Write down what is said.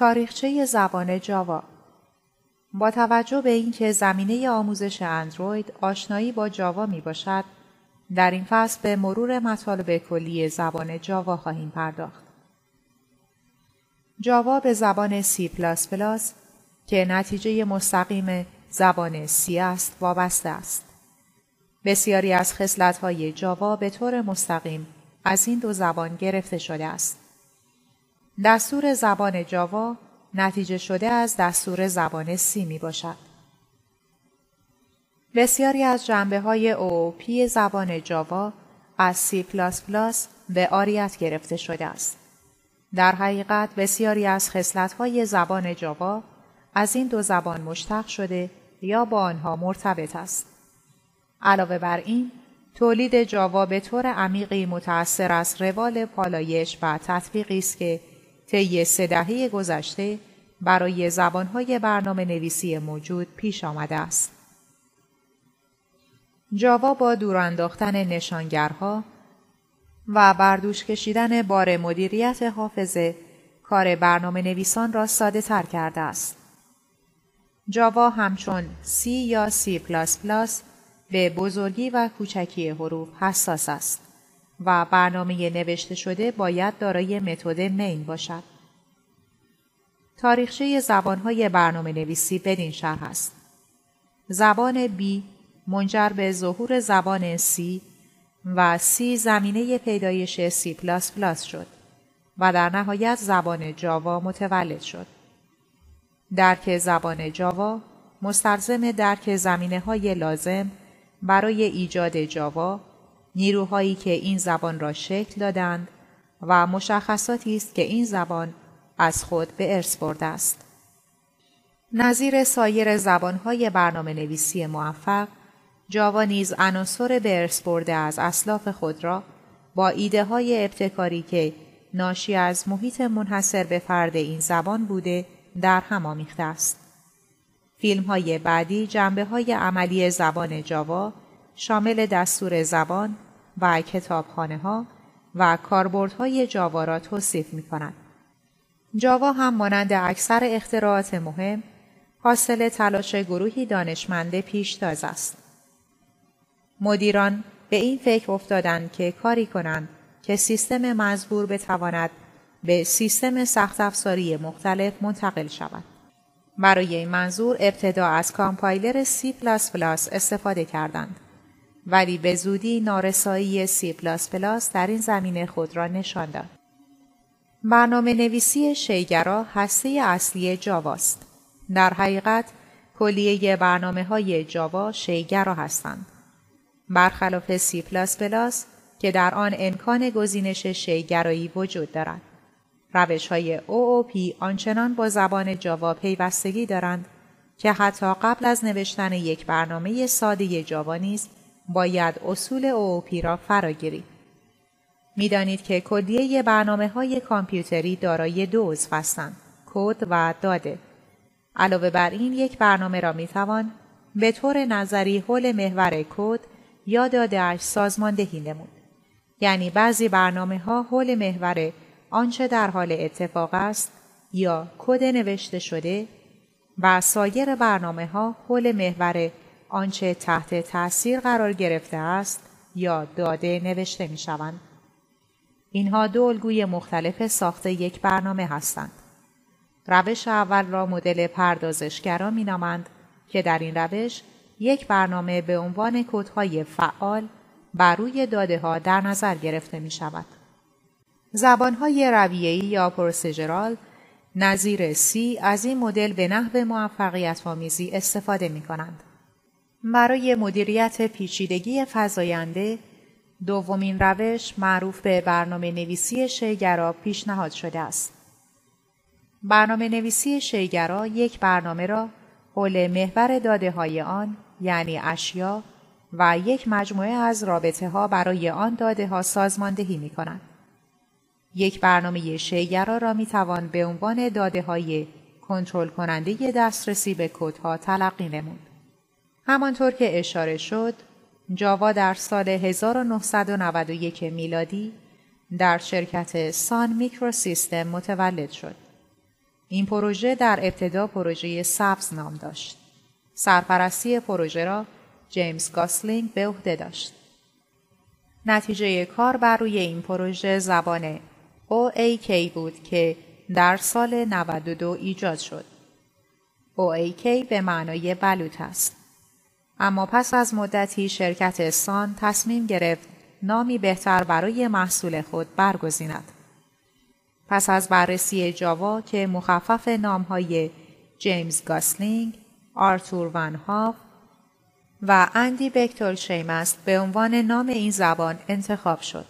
تاریخچه زبان جاوا. با توجه به اینکه زمینه آموزش اندروید آشنایی با جاوا می باشد، در این فصل به مرور مطالب کلی زبان جاوا خواهیم پرداخت. جاوا به زبان C++ که نتیجه مستقیم زبان C است وابسته است. بسیاری از خصلت‌های جاوا به طور مستقیم از این دو زبان گرفته شده است. دستور زبان جاوا نتیجه شده از دستور زبان C می باشد. بسیاری از جنبه‌های OOP زبان جاوا از C++ به آریت گرفته شده است. در حقیقت بسیاری از خصلت‌های زبان جاوا از این دو زبان مشتق شده یا با آنها مرتبط است. علاوه بر این، تولید جاوا به طور عمیقی متأثر از روال پالایش و تطبیقی است که طی 3 دهه گذشته برای زبان‌های برنامه‌نویسی موجود پیش آمده است. جاوا با دور انداختن نشانگرها و بردوش کشیدن بار مدیریت حافظه کار برنامه‌نویسان را ساده تر کرده است. جاوا همچون C یا C++ به بزرگی و کوچکی حروف حساس است و برنامه نوشته شده باید دارای متد مین باشد. تاریخچه زبان‌های برنامه‌نویسی بدین شرح است. زبان B منجر به ظهور زبان C و C زمینه پیدایش C++ شد و در نهایت زبان جاوا متولد شد. درک زبان جاوا مستلزم درک زمینه‌های لازم برای ایجاد جاوا، نیروهایی که این زبان را شکل دادند و مشخصاتی است که این زبان از خود به ارث برده است. نظیر سایر زبان‌های برنامه‌نویسی موفق، جاوا نیز عناصر به ارث برده از اسلاف خود را با ایده‌های ابتکاری که ناشی از محیط منحصر به فرد این زبان بوده در هم آمیخته است. فیلم‌های بعدی جنبه‌های عملی زبان جاوا شامل دستور زبان و کتابخانه‌ها و کاربردهای جاوا را توصیف می‌کند. جاوا هم مانند اکثر اختراعات مهم حاصل تلاش گروهی دانشمند پیشتاز است. مدیران به این فکر افتادند که کاری کنند که سیستم مزبور بتواند به سیستم سخت افزاری مختلف منتقل شود. برای این منظور ابتدا از کامپایلر C++ استفاده کردند، ولی به زودی نارسایی C++ در این زمینه خود را نشان داد. برنامه نویسی شیگرا هسته اصلی جاواست. در حقیقت کلیه برنامه‌های جاوا شیگرا هستند. برخلاف C++ که در آن امکان گزینش شیگرایی وجود دارد. روش‌های OOP آنچنان با زبان جاوا پیوستگی دارند که حتی قبل از نوشتن یک برنامه ساده جاوا نیز باید اصول OOP را فراگیرید. می‌دانید که کلیه برنامه‌های کامپیوتری دارای 2 عضو هستند: کد و داده. علاوه بر این یک برنامه را می‌توان به طور نظری حول محور کد یا داده‌اش سازماندهی نمود. یعنی بعضی برنامه‌ها حول محور آنچه در حال اتفاق است یا کد نوشته شده و سایر برنامه‌ها حول محور آنچه تحت تأثیر قرار گرفته است یا داده نوشته می‌شوند. اینها 2 الگوی مختلف ساخت یک برنامه هستند. روش اول را مدل پردازشگرا می‌نامند که در این روش یک برنامه به عنوان کدهای فعال بر روی داده‌ها در نظر گرفته می‌شود. زبان‌های رویه‌ای یا پروسیجرال نظیر C از این مدل به نحو موفقیت‌آمیزی استفاده می‌کنند. برای مدیریت پیچیدگی فزاینده، دومین روش معروف به برنامه نویسی شیگرا پیشنهاد شده است. برنامه نویسی شیگرا یک برنامه را حول محور داده‌های آن، یعنی اشیا، و یک مجموعه از رابطه‌ها برای آن داده‌ها سازماندهی می‌کند. یک برنامه شیگرا را می‌توان به عنوان داده‌های کنترل کننده دسترسی به کدها تلقی نمود. همانطور که اشاره شد، جاوا در سال 1991 میلادی در شرکت سان میکروسیستم متولد شد. این پروژه در ابتدا پروژه سبز نام داشت. سرپرستی پروژه را جیمز گاسلینگ به عهده داشت. نتیجه کار بر روی این پروژه زبان OAK بود که در سال 92 ایجاد شد. OAK به معنای بلوط است. اما پس از مدتی شرکت سان تصمیم گرفت نامی بهتر برای محصول خود برگزیند. پس از بررسی جاوا که مخفف نام‌های جیمز گاسلینگ، آرتور ون هاف و اندی بکتولشیم است به عنوان نام این زبان انتخاب شد.